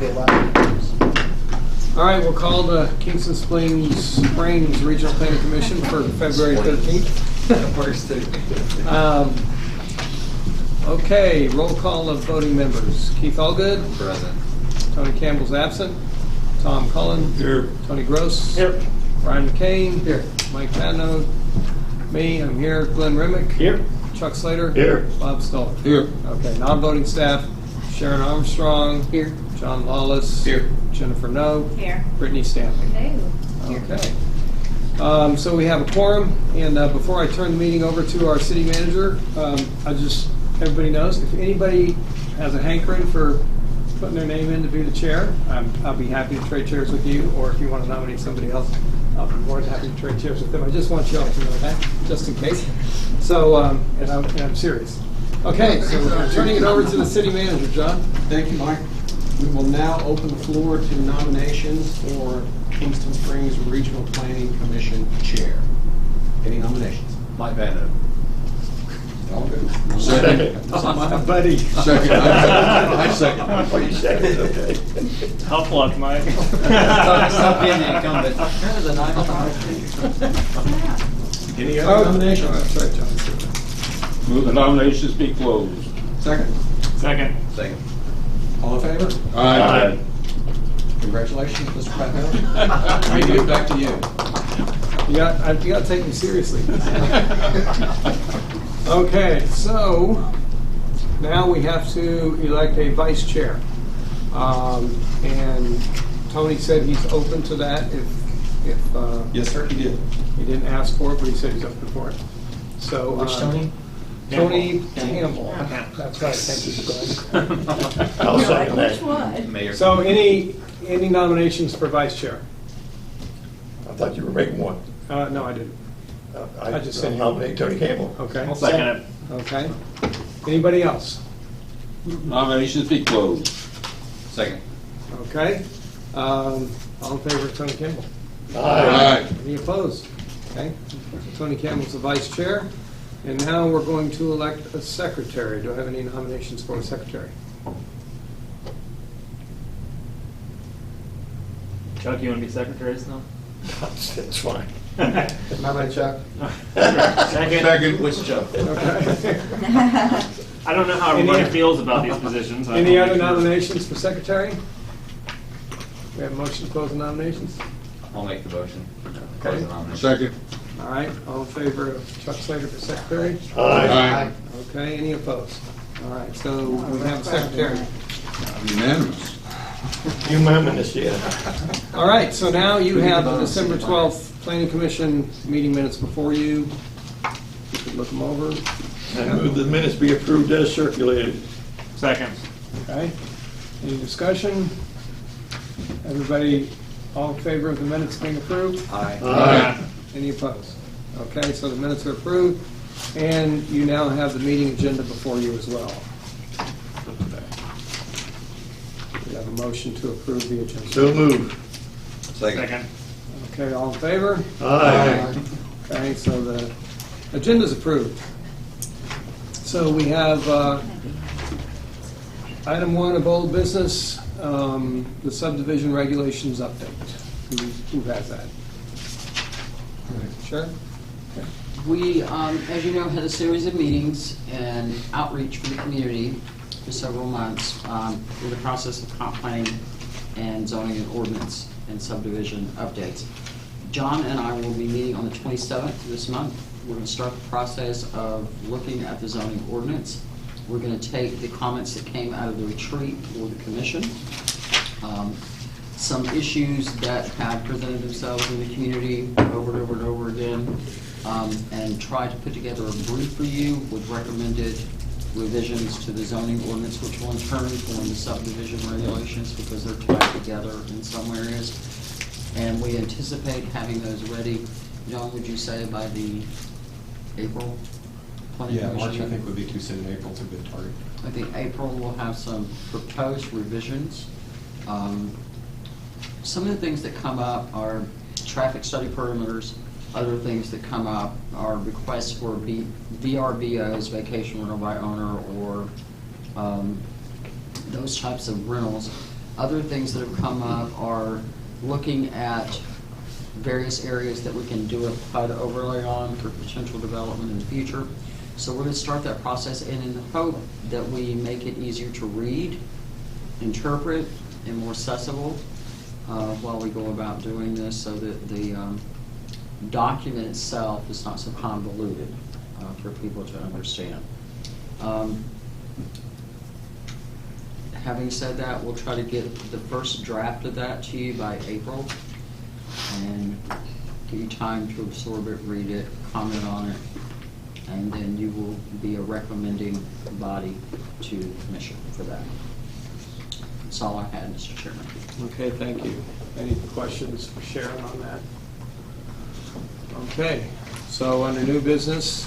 All right, we'll call the Kingston Springs Regional Planning Commission for February 13th. Okay, roll call of voting members. Keith Allgood. Present. Tony Campbell's absent. Tom Cullen. Here. Tony Gross. Here. Brian McCain. Here. Mike Padno. Me, I'm here. Glenn Remick. Here. Chuck Slater. Here. Bob Stoller. Here. Okay, non-voting staff. Sharon Armstrong. Here. John Lawless. Here. Jennifer No. Here. Brittany Stanley. No. Okay. So we have a quorum, and before I turn the meeting over to our city manager, everybody knows, if anybody has a hankering for putting their name in to be the chair, I'll be happy to trade chairs with you, or if you want to nominate somebody else, I'll be more than happy to trade chairs with them. I just want you all to know that, just in case. So, and I'm serious. Okay, so I'm turning it over to the city manager, John. Thank you, Mike. We will now open the floor to nominations for Kingston Springs Regional Planning Commission Chair. Any nominations? Mike Padno. All good. Second. My buddy. Second. I second. Oh, you second, okay. Tough luck, Mike. Stop being the incumbent. Any other nominations? Sorry, John. Move the nominations be closed. Second. Second. Second. All in favor? Aye. Congratulations, Mr. Patton. Thank you. Back to you. You got to take me seriously. Okay, so now we have to elect a vice chair. And Tony said he's open to that if Yes, sir, he did. he didn't ask for it, but he said he's open for it. So Which Tony? Tony Campbell. That's right. Thank you, Glenn. I'll second Which that. one? Mayor. So any nominations for vice chair? I thought you were making one. No, I didn't. I just said- nominate Tony Campbell. Okay. I'll second it. Okay. Anybody else? Nominations be closed. Second. Okay. All in favor of Tony Campbell? Aye. Any opposed? Okay. Tony Campbell's the vice chair. And now we're going to elect a secretary. Do I have any nominations for a secretary? Chuck, you want to be secretary still? That's fine. Nominate Chuck. Second. Second. Which Chuck? Okay. I don't know how everybody feels about these positions. I Any don't other make sure. nominations for secretary? We have a motion to close the nominations? I'll make the motion. Okay. Close the nomination. Second. All right. All in favor of Chuck Slater for secretary? Aye. Okay. Any opposed? All right. So we have a secretary. Unanimous. Unanimous, yeah. All right, so now you have the December 12th Planning Commission meeting minutes before you. You could look them over. I move the minutes be approved as circulated. Second. Okay. Any discussion? Everybody all in favor of the minutes being approved? Aye. Any opposed? Okay, so the minutes are approved, and you now have the meeting agenda before you as well. We have a motion to approve the agenda. So moved. Second. Okay, all in favor? Aye. Okay, so the agenda's approved. So we have item 1 of old business, the subdivision regulations update. Who has that? Sure? We, as you know, had a series of meetings and outreach for the community for several months through the process of comp planning and zoning and ordinance and subdivision updates. John and I will be meeting on the 27th of this month. We're going to start the process of looking at the zoning ordinance. We're going to take the comments that came out of the retreat for the commission. Some issues that have presented themselves in the community over and over and over again, and try to put together a brief for you with recommended revisions to the zoning ordinance, which will in turn form the subdivision regulations because they're tied together in some areas. And we anticipate having those ready, John, would you say by the April planning Yeah, commission? March I think would be too soon. April's a good target. I think April will have some proposed revisions. Some of the things that come up are traffic study perimeters. Other things that come up are requests for VRBOs, vacation rental by owner, or those types of rentals. Other things that have come up are looking at various areas that we can do a PUD overlay on for potential development in the future. So we're going to start that process, and in the hope that we make it easier to read, interpret, and more accessible while we go about doing this, so that the document itself is not so convoluted for people to understand. Having said that, we'll try to get the first draft of that to you by April, and give you time to absorb it, read it, comment on it, and then you will be a recommending body to the commission for that. That's all I had, Mr. Chairman. Okay, thank you. Any questions for Sharon on that? Okay, so under new business,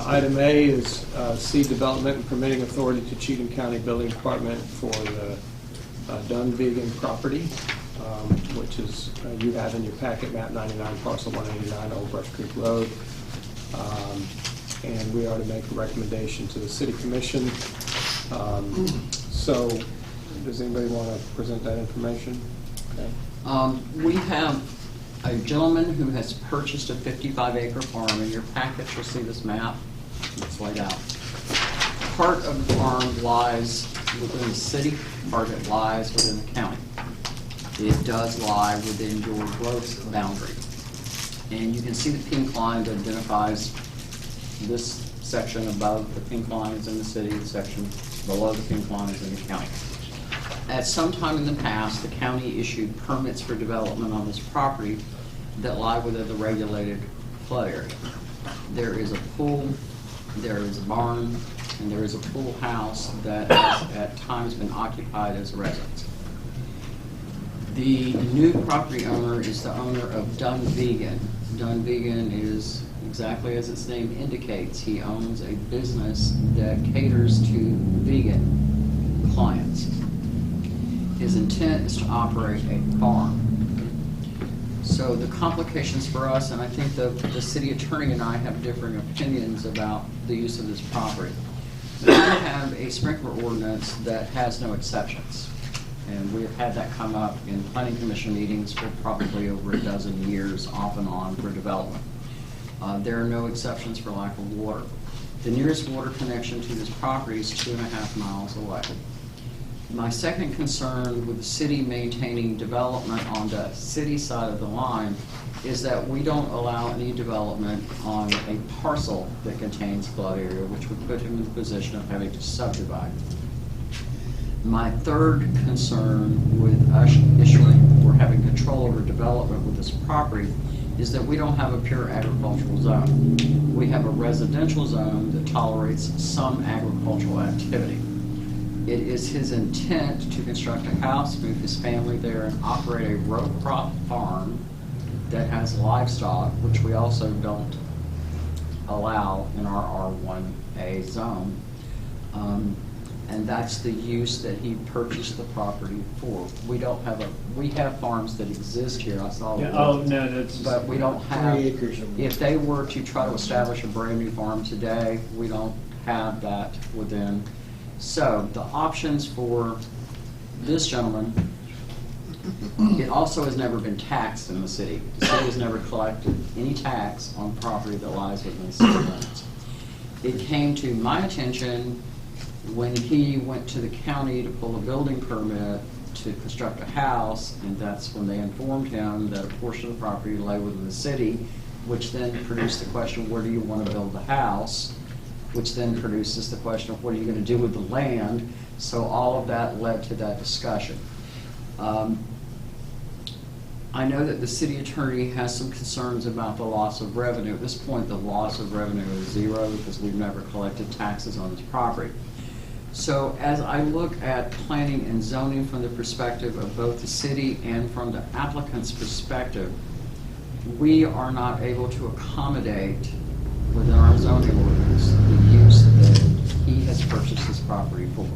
item A is C, development and permitting authority to Cheatham County Building Department for the Dunvegan property, which is, you have in your packet, map 99, parcel 189, Old Brush Creek Road. And we are to make a recommendation to the City Commission. So, does anybody want to present that information? Okay. We have a gentleman who has purchased a 55-acre farm. In your packet, you'll see this map. It's laid out. Part of the farm lies within the city, part of it lies within the county. It does lie within your gross boundary. And you can see the pink line that identifies this section above the pink line is in the city, the section below the pink line is in the county. At some time in the past, the county issued permits for development on this property that lie within the regulated flood area. There is a pool, there is a barn, and there is a pool house that has at times been occupied as a residence. The new property owner is the owner of Dunvegan. Dunvegan is exactly as its name indicates. He owns a business that caters to vegan clients. His intent is to operate a farm. So the complications for us, and I think the city attorney and I have differing opinions about the use of this property. We have a sprinkler ordinance that has no exceptions. And we have had that come up in planning commission meetings for probably over a dozen years, off and on, for development. There are no exceptions for lack of water. The nearest water connection to this property is 2.5 miles away. My second concern with the city maintaining development on the city side of the line is that we don't allow any development on a parcel that contains flood area, which would put him in the position of having to subdivide. My third concern with us issuing or having control over development with this property is that we don't have a pure agricultural zone. We have a residential zone that tolerates some agricultural activity. It is his intent to construct a house, move his family there, and operate a row crop farm that has livestock, which we also don't allow in our R1A zone. And that's the use that he purchased the property for. We have farms that exist here, I saw. Yeah, oh, no, that's. But we don't have, 3 acres of. if they were to try to establish a brand new farm today, we don't have that within. So the options for this gentleman, it also has never been taxed in the city. The city has never collected any tax on property that lies within the city limits. It came to my attention when he went to the county to pull a building permit to construct a house, and that's when they informed him that a portion of the property lay within the city, which then produced the question, where do you want to build the house? Which then produces the question of what are you going to do with the land? So all of that led to that discussion. I know that the city attorney has some concerns about the loss of revenue. At this point, the loss of revenue is zero because we've never collected taxes on this property. So as I look at planning and zoning from the perspective of both the city and from the applicant's perspective, we are not able to accommodate within our zoning ordinance the use that he has purchased this property for.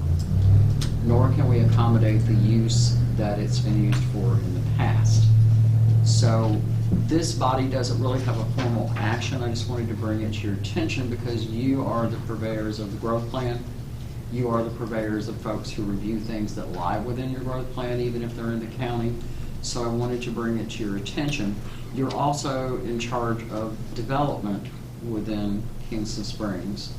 Nor can we accommodate the use that it's been used for in the past. So this body doesn't really have a formal action. I just wanted to bring it to your attention because you are the purveyors of the growth plan. You are the purveyors of folks who review things that lie within your growth plan, even if they're in the county. So I wanted to bring it to your attention. You're also in charge of development within Kingston Springs.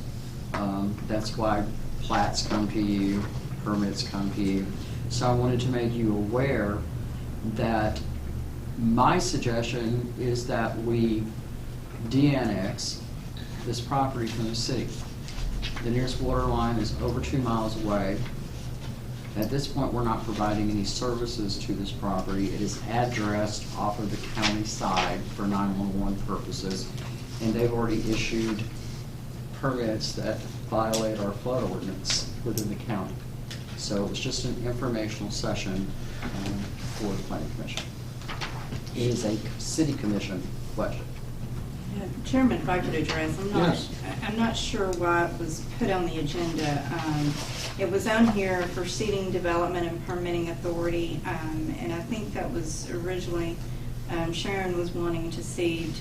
That's why plats come to you, permits come to you. So I wanted to make you aware that my suggestion is that we de-annex this property from the city. The nearest water line is over 2 miles away. At this point, we're not providing any services to this property. It is addressed off of the county side for 911 purposes, and they've already issued permits that violate our flood ordinance within the county. So it was just an informational session for the planning commission. It is a city commission question. Chairman, if I could address, I'm not sure why it was put on the agenda. It was on here for seating development and permitting authority, and I think that was originally, Sharon was wanting to cede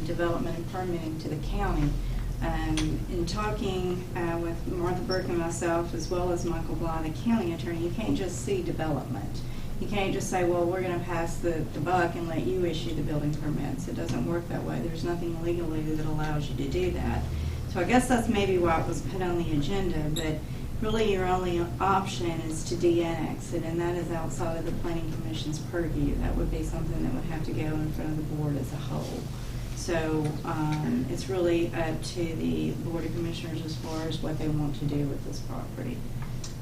development and permitting to the county. In talking with Martha Burke and myself, as well as Michael Bly, the county attorney, you can't just cede development. You can't just say, well, we're going to pass the buck and let you issue the building permits. It doesn't work that way. There's nothing legally that allows you to do that. So I guess that's maybe why it was put on the agenda, but really your only option is to de-annex it, and that is outside of the Planning Commission's purview. That would be something that would have to go in front of the board as a whole. So it's really up to the Board of Commissioners as far as what they want to do with this property.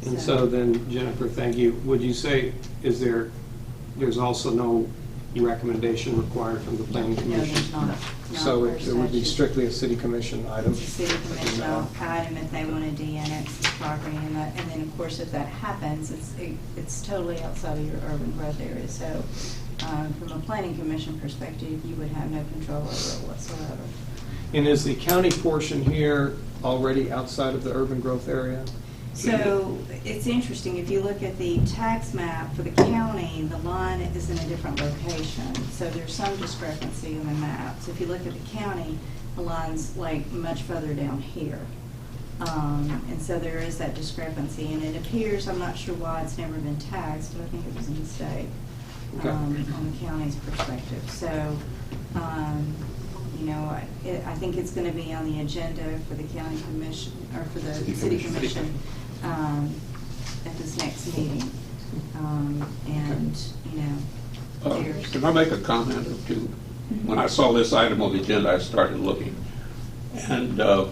And so then, Jennifer, thank you. Would you say, there's also no recommendation required from the Planning No, Commission? there's not. So Not it per would be statute. strictly a city commission item. It's a city commission item if they want to de-annex this property, and then of course if that happens, it's totally outside of your urban growth area. So from a planning commission perspective, you would have no control over it whatsoever. And is the county portion here already outside of the urban growth area? So it's interesting, if you look at the tax map for the county, the line is in a different location. So there's some discrepancy in the maps. If you look at the county, the line's like much further down here. And so there is that discrepancy, and it appears, I'm not sure why it's never been taxed, but I think it was a mistake on the county's perspective. So, you know, I think it's going to be on the agenda for the county commission, or for the city commission at this next meeting. And, you know, there's... Can I make a comment or two? When I saw this item on the agenda, I started looking. And the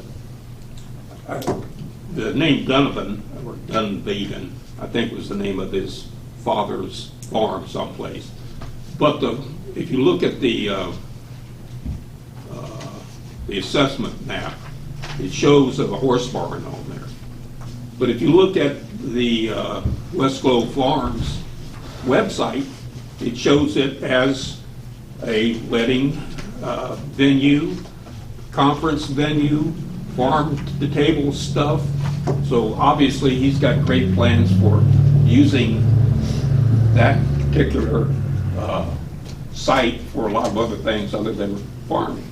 name Donovan, or Dunvegan, I think was the name of his father's farm someplace. But if you look at the assessment map, it shows a horse barn on there. But if you look at the West Globe Farms website, it shows it as a wedding venue, conference venue, farm-to-table stuff. So obviously he's got great plans for using that particular site for a lot of other things other than farming.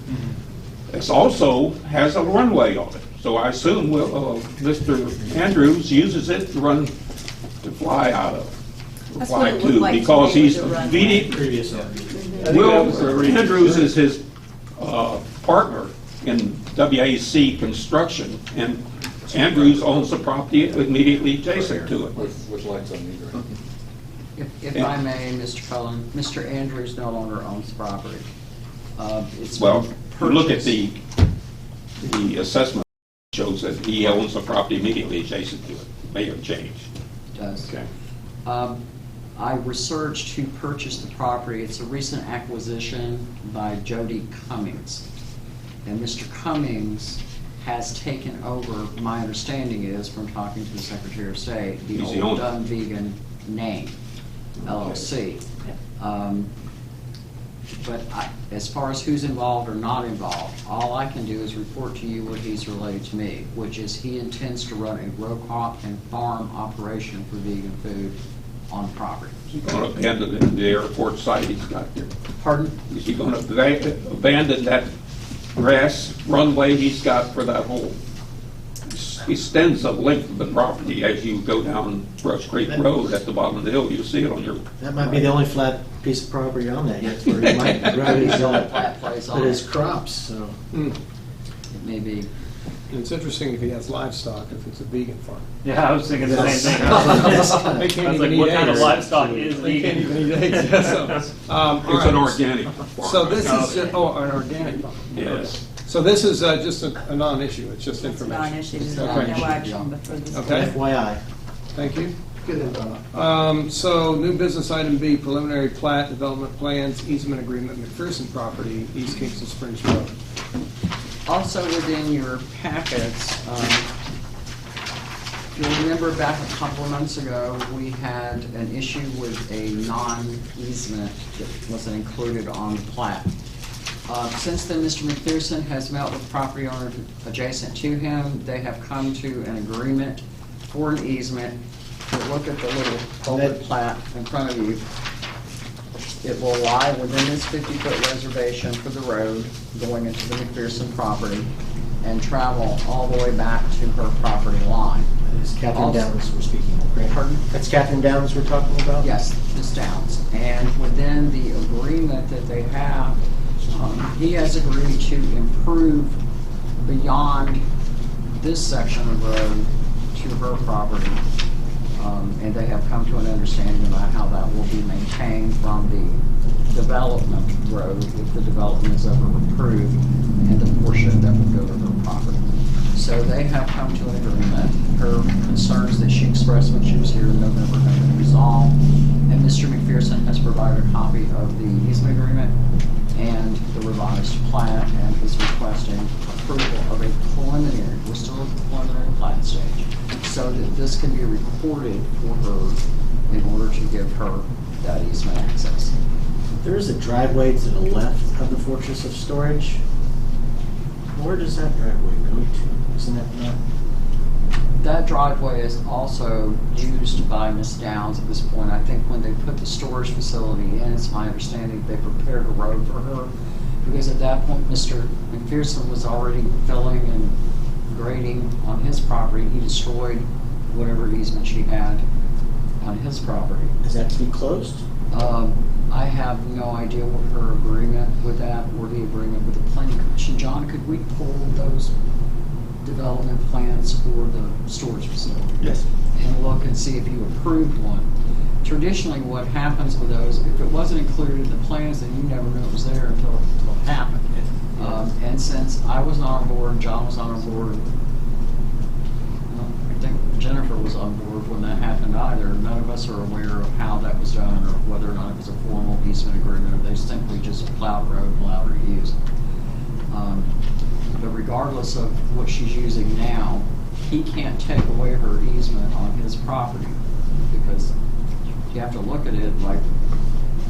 It also has a runway on it. So I assume Mr. Andrews uses it to fly out of, That's fly what it looked to, like to because me, he's was a runway. immediate. Will Andrews is his partner in WAC Construction, and Andrews owns the property immediately adjacent to it. Which lights on either? If I may, Mr. Cullen, Mr. Andrews no longer owns the property. It's Well, been look at purchased. the assessment shows that he owns the property immediately adjacent to it. May have changed. Does. Okay. I researched who purchased the property. It's a recent acquisition by Jody Cummings. And Mr. Cummings has taken over, my understanding is, from talking to the Secretary of State, the He's the old owner. Dunvegan name, LLC. But as far as who's involved or not involved, all I can do is report to you what he's relayed to me, which is he intends to run a row crop and farm operation for vegan food on property. Is he going to abandon the airport site he's got there? Pardon? Is he going to abandon that grass runway he's got for that whole extends the length of the property as you go down Brush Creek Road at the bottom of the hill. You'll see it on your, That might be the only flat piece of property on that yet, where he might grow his, Flat plays on put his it. crops, so. Hmm. It may be. And it's interesting if he has livestock, if it's a vegan farm. Yeah, I was thinking the same thing. They I can't was like, even what eat kind of eggs. livestock is They can't vegan? even eat eggs, yeah, so. all it's an right. organic farm. So this Oh, is, okay. an organic farm. Yes. So this is just a non-issue, it's just It's information. non-issue, there's Okay. no action before this. Okay. FYI. Thank you. So, new business item B, preliminary plat, development plans, easement agreement, McPherson property, East Kingston Springs Road. Also within your packets, if you'll remember back a couple of months ago, we had an issue with a non-easement that wasn't included on the plat. Since then, Mr. McPherson has met with property owners adjacent to him. They have come to an agreement for an easement. If you look at the little folded plat in front of you, it will lie within this 50-foot reservation for the road going into the McPherson property and travel all the way back to her property line. It's Catherine Also- Downs we're speaking of, correct? Pardon? That's Catherine Downs we're talking about? Yes, Ms. Downs. And within the agreement that they have, he has agreed to improve beyond this section of road to her property. And they have come to an understanding about how that will be maintained from the development road, if the development is ever approved, and the portion that would go to her property. So they have come to an agreement. Her concerns that she expressed when she was here in November have been resolved. And Mr. McPherson has provided a copy of the easement agreement and the revised plat, and is requesting approval of a preliminary, we're still at the preliminary plat stage, so that this can be recorded for her in order to give her that easement access. There is a driveway to the left of the Fortress of Storage. Where does that driveway go to? Isn't that not? That driveway is also used by Ms. Downs at this point. I think when they put the storage facility in, it's my understanding they prepared a road for her, because at that point, Mr. McPherson was already filling and grading on his property. He destroyed whatever easement she had on his property. Is that to be closed? I have no idea what her agreement with that or the agreement with the planning commission. John, could we pull those development plans for the storage facility? Yes. And look and see if you approved one. Traditionally, what happens with those, if it wasn't included in the plans, then you never knew it was there until it happened. And since I was not on board, John was not on board, well, I think Jennifer was on board when that happened either, none of us are aware of how that was done or whether or not it was a formal easement agreement, or they simply just plowed road and allowed her to use it. But regardless of what she's using now, he can't take away her easement on his property, because you have to look at it like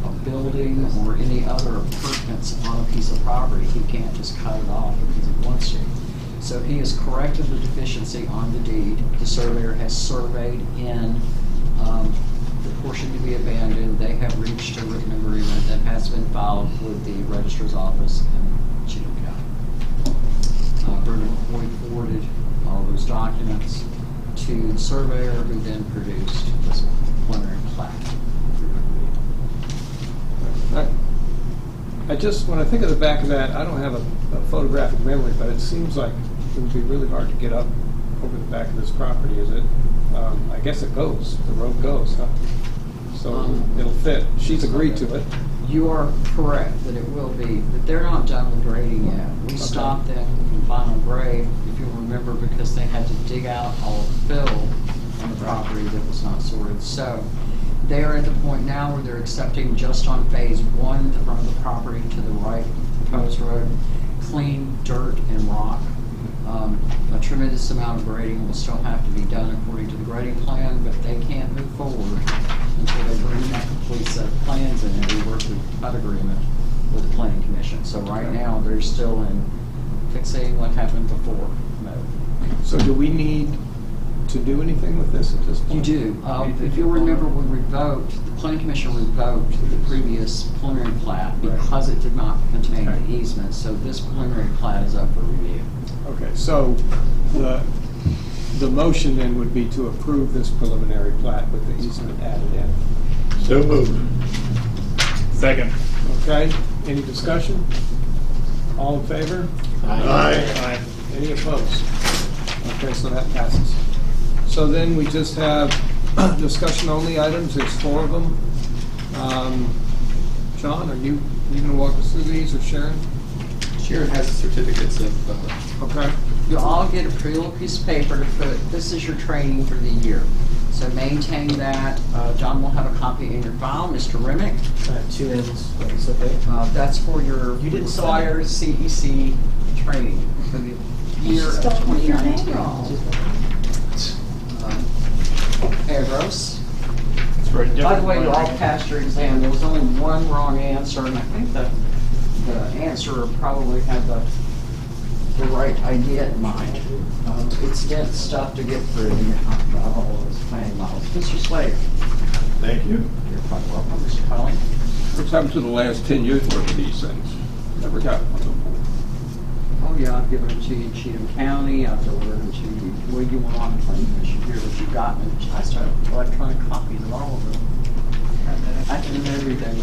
a building or any other appurtenance on a piece of property. He can't just cut it off because he wants to. So he has corrected the deficiency on the deed. The surveyor has surveyed in the portion to be abandoned. They have reached a written agreement that has been filed with the registrar's office in Cheatham County. Brendan Boyd forwarded all those documents to the surveyor, who then produced this preliminary plat. I just, when I think of the back of that, I don't have a photographic memory, but it seems like it would be really hard to get up over the back of this property, is it? I guess it goes, the road goes, huh? So it'll fit. She's agreed to it. You are correct that it will be, but they're not done with grading yet. We stopped them in final grade, if you'll remember, because they had to dig out all the fill on the property that was not sorted. So they are at the point now where they're accepting just on phase one, the front of the property to the right, proposed road, clean dirt and rock. A tremendous amount of grading will still have to be done according to the grading plan, but they can't move forward until they bring that complete set of plans in and we work with that agreement with the planning commission. So right now, they're still in fixating what happened before mode. So do we need to do anything with this at this You point? do. If you'll remember, we revoked, the planning commission revoked the previous preliminary plat because it did not contain the easement. So this preliminary plat is up for review. Okay, so the motion then would be to approve this preliminary plat with the easement added in. So moved. Second. Okay, any discussion? All in favor? Aye. Any opposed? Okay, so that passes. So then we just have discussion only items, there's 4 of them. John, are you going to walk us through these, or Sharon? Sharon has certificates of, Okay. You all get a pretty little piece of paper to put, this is your training for the year. So maintain that. John will have a copy in your file. Mr. Remick, 2 ends, that's okay. that's for your You didn't sign required CEC training for the year of 2019. Pedros. It's very different. By the way, you all passed your exam. There was only one wrong answer, and I think the answerer probably had the right idea in mind. It's dense stuff to get through when you're talking about all of those planning models. Mr. Slater. Thank you. You're quite welcome. Mr. Cully. What's happened to the last 10 years worth of these things? Never got one of them. Oh, yeah, I've given them to you in Cheatham County. I've delivered them to you. Well, you were on the planning commission here, but you've gotten them. I started electronic copies of all of them. I can do everything.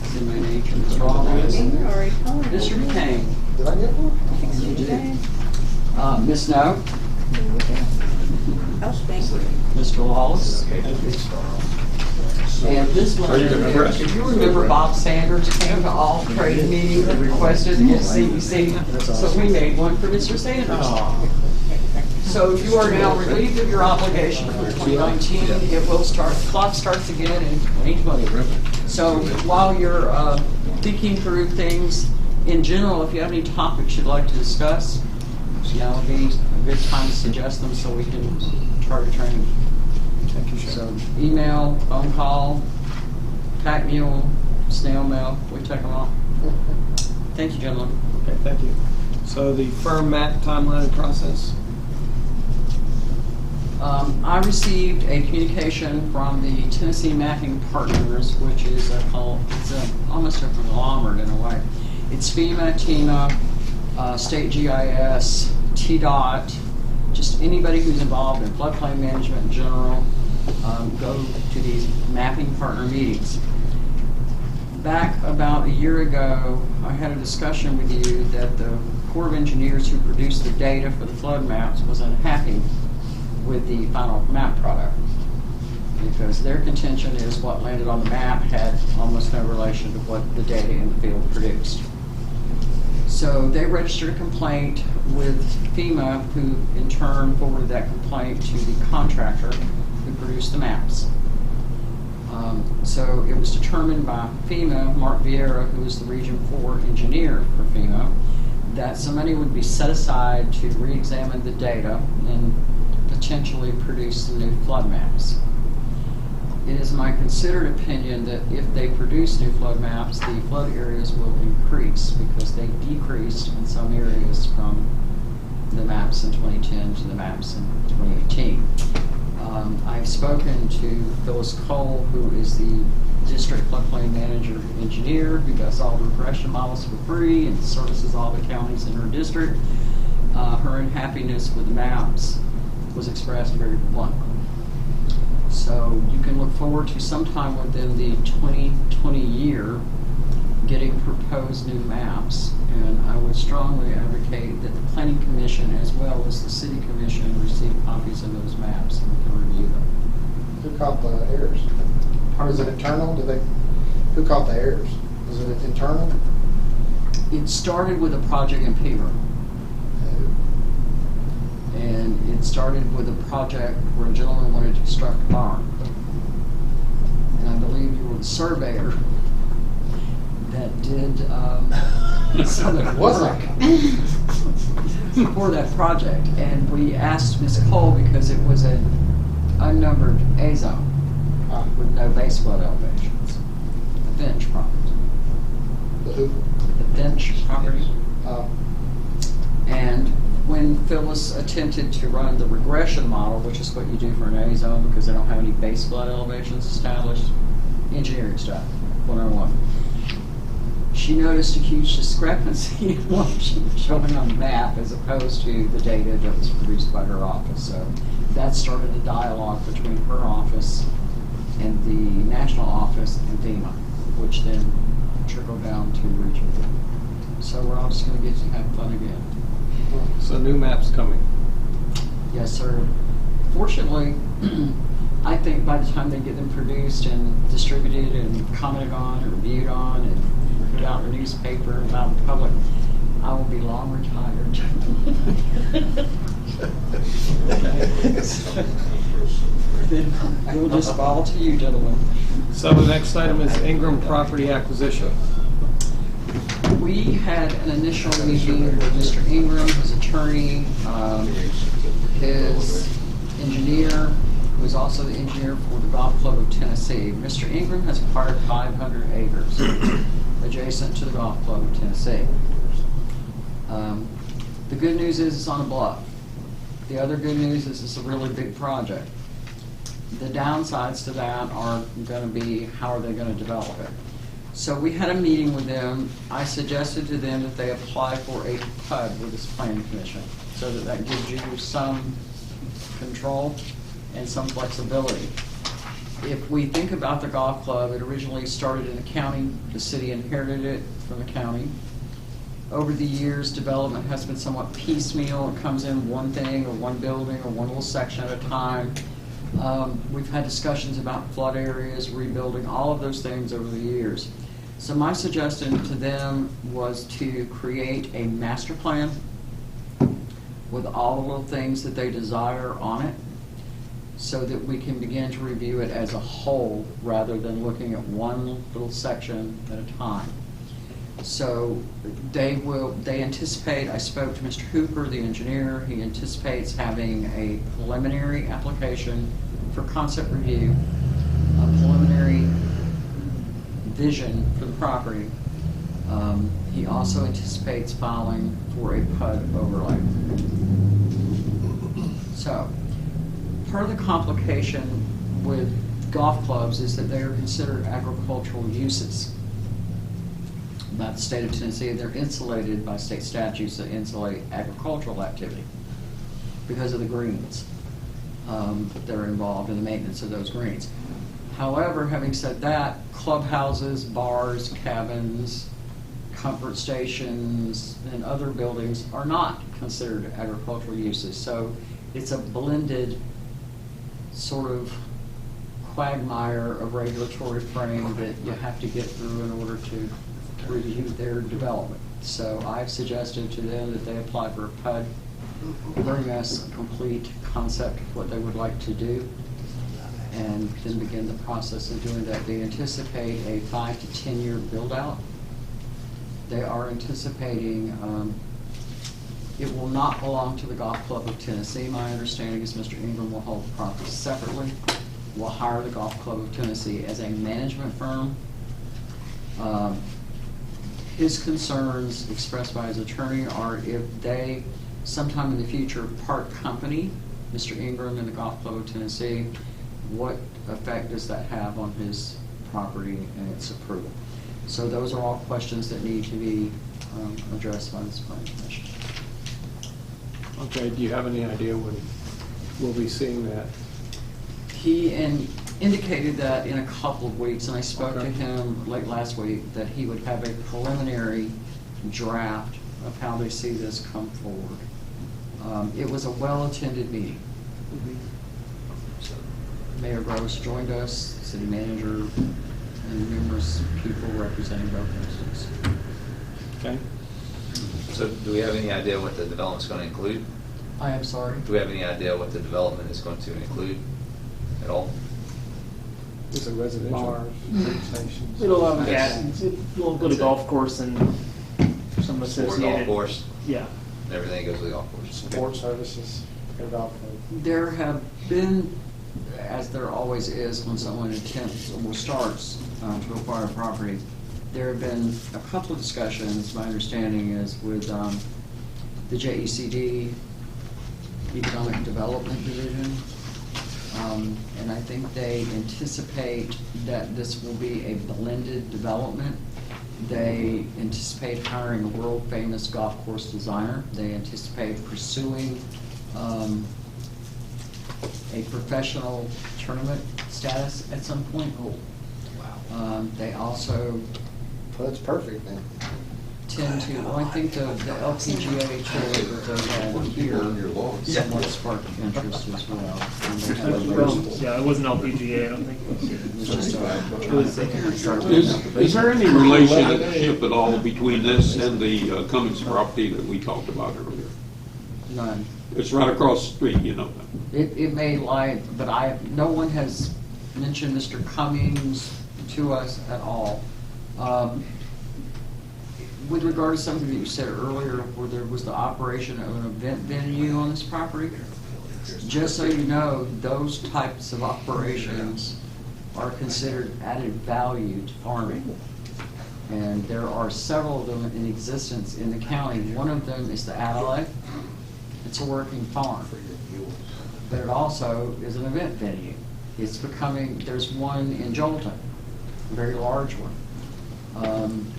It's in my nature. Mr. Alvarez. Mr. McCain. Did I get one? I think so, You did. today. Ms. Snow. Oh, thank you. Mr. Wallace. And this one, Are you gonna press? if you remember, Bob Sanders came to all trade meetings and requested to get CEC, so we made one for Mr. Sanders. So you are now relieved of your obligation for 2019. It will start, clock starts again in 2020. So while you're thinking through things, in general, if you have any topics you'd like to discuss, now would be a good time to suggest them so we can chart a training. Thank you, Sharon. So email, phone call, pack mule, snail mail, we take them all. Thank you, gentlemen. Okay, thank you. So the firm map timeline and process? I received a communication from the Tennessee Mapping Partners, which is almost a conglomerate in a way. It's FEMA, TEMA, State GIS, TDOT, just anybody who's involved in floodplain management in general, go to these mapping partner meetings. Back about a year ago, I had a discussion with you that the Corps of Engineers who produced the data for the flood maps was unhappy with the final map product, because their contention is what landed on the map had almost no relation to what the data in the field produced. So they registered a complaint with FEMA, who in turn forwarded that complaint to the contractor who produced the maps. So it was determined by FEMA, Mark Vieira, who is the Region 4 engineer for FEMA, that some money would be set aside to re-examine the data and potentially produce some new flood maps. It is my considered opinion that if they produce new flood maps, the flood areas will increase because they decreased in some areas from the maps in 2010 to the maps in 2018. I've spoken to Phyllis Cole, who is the district floodplain manager engineer, who does all the regression models for free and services all the counties in her district. Her unhappiness with the maps was expressed very bluntly. So you can look forward to sometime within the 2020 year getting proposed new maps, and I would strongly advocate that the Planning Commission as well as the City Commission receive copies of those maps and we can review them. Who caught the errors? Is it internal? Who caught the errors? Was it internal? It started with a project in Peter, and it started with a project where a gentleman wanted to construct a barn. And I believe you were the surveyor that did some of the work for that project. And we asked Ms. Cole, because it was an unnumbered A zone with no base flood elevations, the Finch property. The who? The Finch property. Oh. And when Phyllis attempted to run the regression model, which is what you do for an A zone because they don't have any base flood elevations established, engineering stuff, 101. she noticed a huge discrepancy in what she was showing on the map as opposed to the data that was produced by her office. So that started a dialogue between her office and the national office and FEMA, which then trickled down to regional. So we're all just going to get to have fun again. So new maps coming. Yes, sir. Fortunately, I think by the time they get them produced and distributed and commented on and reviewed on and put out in the newspaper and out in the public, I will be long retired. Then we'll just fall to you, gentlemen. So the next item is Ingram property acquisition. We had an initial meeting with Mr. Ingram, his attorney, his engineer, who is also the engineer for the Golf Club of Tennessee. Mr. Ingram has acquired 500 acres adjacent to the Golf Club of Tennessee. The good news is it's on a bluff. The other good news is it's a really big project. The downsides to that are going to be how are they going to develop it. So we had a meeting with them. I suggested to them that they apply for a PUD with this planning commission so that gives you some control and some flexibility. If we think about the golf club, it originally started in the county. The city inherited it from the county. Over the years, development has been somewhat piecemeal. It comes in one thing or one building or one little section at a time. We've had discussions about flood areas, rebuilding, all of those things over the years. So my suggestion to them was to create a master plan with all the little things that they desire on it so that we can begin to review it as a whole rather than looking at one little section at a time. So they anticipate, I spoke to Mr. Hooper, the engineer, he anticipates having a preliminary application for concept review, a preliminary vision for the property. He also anticipates filing for a PUD overlay. So, part of the complication with golf clubs is that they are considered agricultural uses by the state of Tennessee. They're insulated by state statutes that insulate agricultural activity because of the greens that are involved in the maintenance of those greens. However, having said that, clubhouses, bars, cabins, comfort stations, and other buildings are not considered agricultural uses. So it's a blended sort of quagmire of regulatory frame that you have to get through in order to review their development. So I've suggested to them that they apply for a PUD, bring us a complete concept of what they would like to do, and then begin the process of doing that. They anticipate a 5 to 10 year build out. They are anticipating it will not belong to the Golf Club of Tennessee. My understanding is Mr. Ingram will hold the property separately. We'll hire the Golf Club of Tennessee as a management firm. His concerns expressed by his attorney are if they sometime in the future part company, Mr. Ingram and the Golf Club of Tennessee, what effect does that have on his property and its approval? So those are all questions that need to be addressed by this planning commission. Okay, do you have any idea when we'll be seeing that? He indicated that in a couple of weeks, and I spoke to him late last week, that he would have a preliminary draft of how they see this come forward. It was a well-attended meeting. Mayor Gross joined us, city manager, and numerous people representing both entities. Okay. So do we have any idea what the development's going to include? I am sorry? Do we have any idea what the development is going to include at all? It's a residential. Stations. It'll it'll include a golf course and some For a associated. golf course, Yeah. and everything goes with the golf course. Support services for golf club. There have been, as there always is when someone attempts or starts to acquire property, there have been a couple of discussions, my understanding is, with the JECD, Economic Development Division, and I think they anticipate that this will be a blended development They anticipate hiring a world-famous golf course designer. They anticipate pursuing a professional tournament status at some point. They also Well, that's perfect then. tend to, well, I think the LPGA tour that they had here somewhat sparked interest as well. And they had a Well, yeah, it wasn't LPGA, I don't think. it was just It was Is there any relationship at all between this and the Cummings property that we talked about earlier? none. It's right across the street, you know. It may lie, but no one has mentioned Mr. Cummings to us at all. With regard to something that you said earlier, where there was the operation of an event venue on this property, just so you know, those types of operations are considered added value to farming. And there are several of them in existence in the county. One of them is the Adelaide. It's a working farm, but it also is an event venue. It's becoming, there's one in Jolton, a very large one.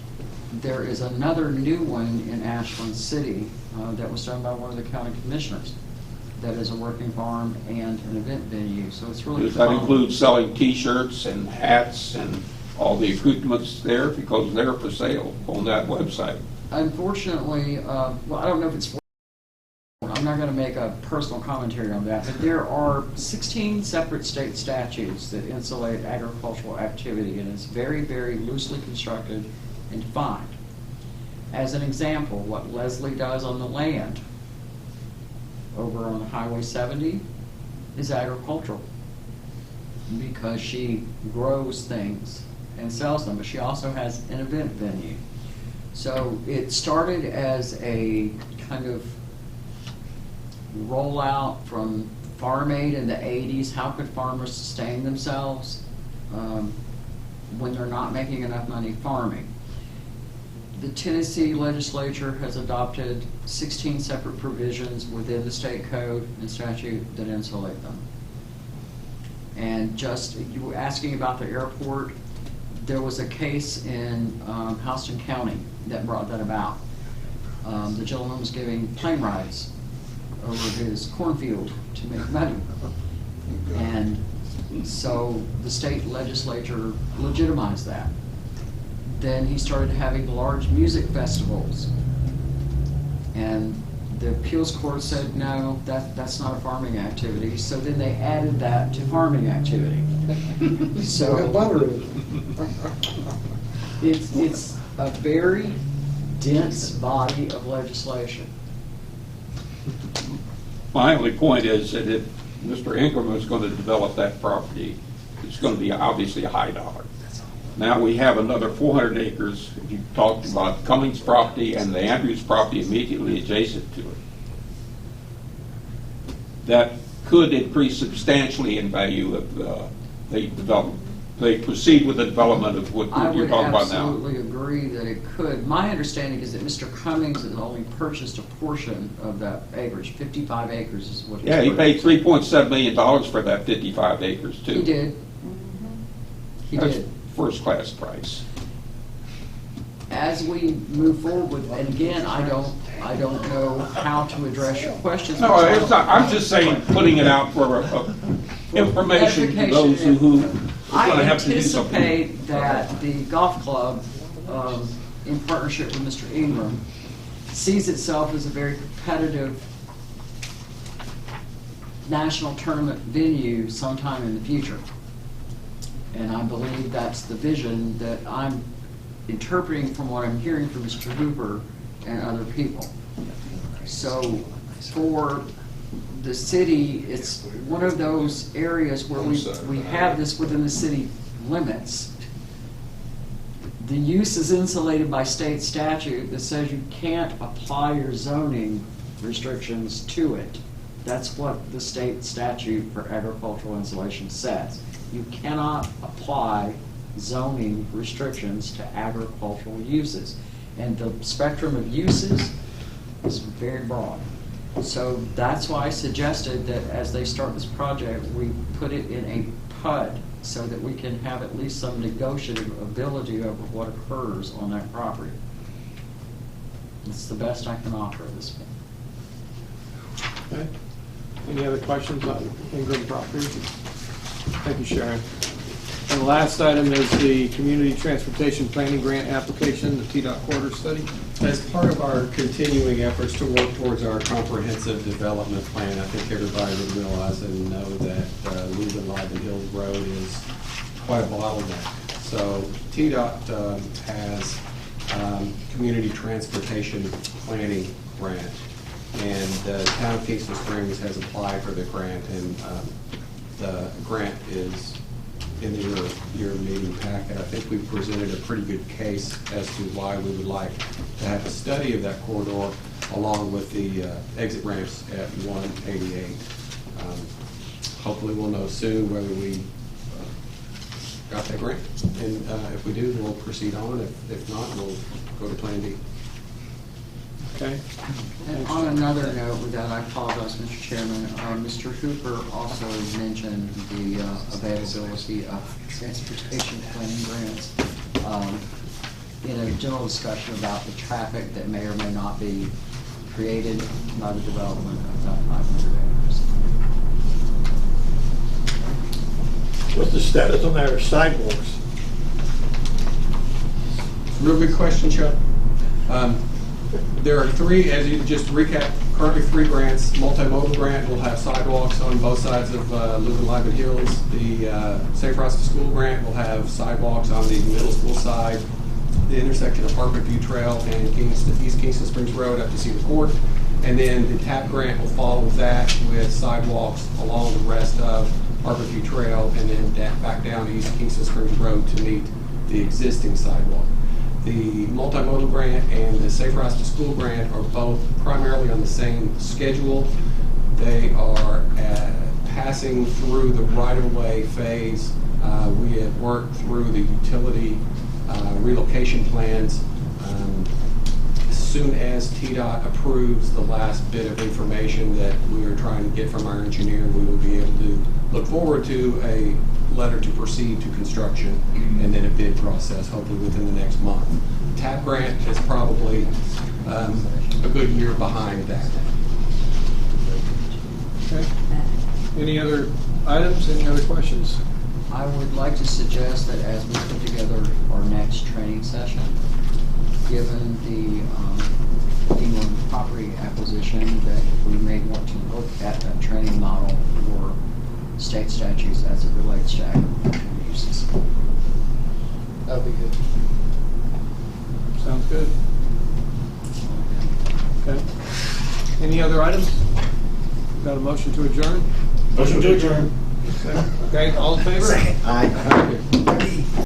There is another new one in Ashland City that was done by one of the county commissioners that is a working farm and an event venue, so it's really Does that fun. include selling T-shirts and hats and all the accoutrements there? Because they're for sale on that website. Unfortunately, well, I don't know if it's, I'm not going to make a personal commentary on that, but there are 16 separate state statutes that insulate agricultural activity, and it's very, very loosely constructed and defined. As an example, what Leslie does on the land over on Highway 70 is agricultural because she grows things and sells them, but she also has an event venue. So it started as a kind of rollout from Farm Aid in the 80s. How could farmers sustain themselves when they're not making enough money farming? The Tennessee legislature has adopted 16 separate provisions within the state code and statute that insulate them. And just, you were asking about the airport, there was a case in Houston County that brought that about. The gentleman was giving plane rides over his cornfield to make money. And so the state legislature legitimized that. Then he started having large music festivals. And the appeals court said, no, that's not a farming activity. So then they added that to farming activity. So it's a very dense body of legislation. My only point is that if Mr. Ingram is going to develop that property, it's going to be obviously a high dollar. Now we have another 400 acres. You talked about Cummings property and the Andrews property immediately adjacent to it. That could increase substantially in value if they proceed with the development of what you're talking about now. I would absolutely agree that it could. My understanding is that Mr. Cummings has only purchased a portion of that acreage. 55 acres is what he's Yeah, he paid purchased. $3.7 million for that 55 acres too. He did. He That's did. first class price. As we move forward, and again, I don't know how to address your questions. No, it's not, I'm just saying, putting it out for information to those who are going to have to do something. I anticipate that the golf club, in partnership with Mr. Ingram, sees itself as a very competitive national tournament venue sometime in the future. And I believe that's the vision that I'm interpreting from what I'm hearing from Mr. Hooper and other people. So for the city, it's one of those areas where we have this within the city limits. The use is insulated by state statute that says you can't apply your zoning restrictions to it. That's what the state statute for agricultural insulation says. You cannot apply zoning restrictions to agricultural uses. And the spectrum of uses is very broad. So that's why I suggested that as they start this project, we put it in a PUD so that we can have at least some negotiative ability over what occurs on that property. It's the best I can offer at this point. Okay. Any other questions on Ingram property? Thank you, Sharon. And the last item is the Community Transportation Planning Grant application, the TDOT quarter study. As part of our continuing efforts to work towards our comprehensive development plan, I think everybody would realize and know that Logan Live and Hills Road is quite a bottleneck. So TDOT has Community Transportation Planning Grant, and the town of Kingston Springs has applied for the grant, and the grant is in your meeting packet. I think we've presented a pretty good case as to why we would like to have a study of that corridor along with the exit ramps at 188. Hopefully we'll know soon whether we got that grant, and if we do, we'll proceed on. If not, we'll go to Plan B. Okay. And on another note with that, I apologize, Mr. Chairman, Mr. Hooper also mentioned the availability of transportation planning grants in a general discussion about the traffic that may or may not be created by the development of that 500 acres. What's the status on our sidewalks? Real good question, Chuck. There are three, as you just recap, currently 3 grants. Multimodal grant will have sidewalks on both sides of Lucan Live and Hills. The Safe Routes to School grant will have sidewalks on the middle school side, the intersection of Harvard View Trail and East Kingston Springs Road up to Cedar Court. And then the TAP grant will follow that with sidewalks along the rest of Harvard View Trail and then back down to East Kingston Springs Road to meet the existing sidewalk. The multimodal grant and the Safe Routes to School grant are both primarily on the same schedule. They are passing through the right-of-way phase. We have worked through the utility relocation plans. As soon as TDOT approves the last bit of information that we are trying to get from our engineer, we will be able to look forward to a letter to proceed to construction and then a bid process, hopefully within the next month. TAP grant is probably a good year behind that. Okay. Any other items, any other questions? I would like to suggest that as we put together our next training session, given the England property acquisition, that we may want to look at a training model for state statutes as it relates to agricultural uses. That would be good. Sounds good. Okay. Any other items? Got a motion to adjourn? Motion to adjourn. Okay, all in favor? Aye. Okay.